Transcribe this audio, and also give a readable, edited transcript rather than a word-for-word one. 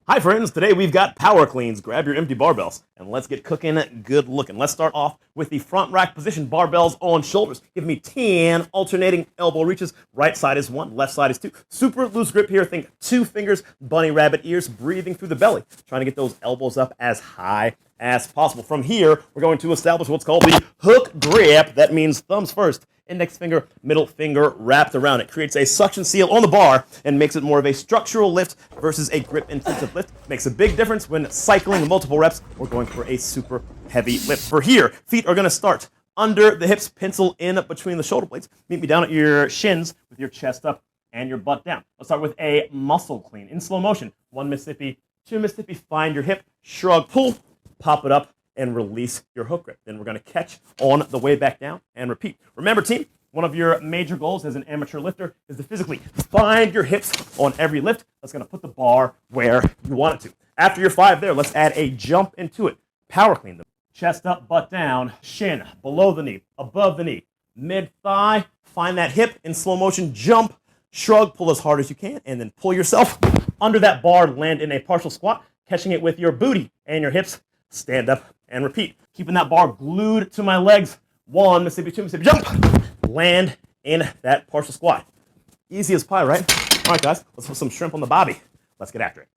Hi friends, today we've got power cleans. Grab your empty barbells and let's get cooking good looking. Let's start off with the front rack position, barbells on shoulders. Give me 10 alternating elbow reaches. Right side is 1, left side is 2. Super loose grip here. Think 2 fingers, bunny rabbit ears, breathing through the belly. Trying to get those elbows up as high as possible. From here, we're going to establish what's called the hook grip. That means thumbs first, index finger, middle finger wrapped around it. Creates a suction seal on the bar and makes it more of a structural lift versus a grip intensive lift. Makes a big difference when cycling multiple reps or going for a super heavy lift. For here, feet are going to start under the hips, pencil in between the shoulder blades. Meet me down at your shins with your chest up and your butt down. Let's start with a muscle clean in slow motion. 1 Mississippi, 2 Mississippi, find your hip, shrug, pull, pop it up, and release your hook grip. Then we're going to catch on the way back down and repeat. Remember, team, one of your major goals as an amateur lifter is to physically find your hips on every lift. That's going to put the bar where you want it to. After your 5 there, let's add a jump into it. Power clean. Chest up, butt down, shin below the knee, above the knee, mid-thigh. Find that hip in slow motion, jump, shrug, pull as hard as you can, and then pull yourself under that bar, land in a partial squat, catching it with your booty and your hips. Stand up and repeat. Keeping that bar glued to my legs. 1 Mississippi, 2 Mississippi, jump. Land in that partial squat. Easy as pie, right? All right, guys, let's put some shrimp on the bobby. Let's get after it.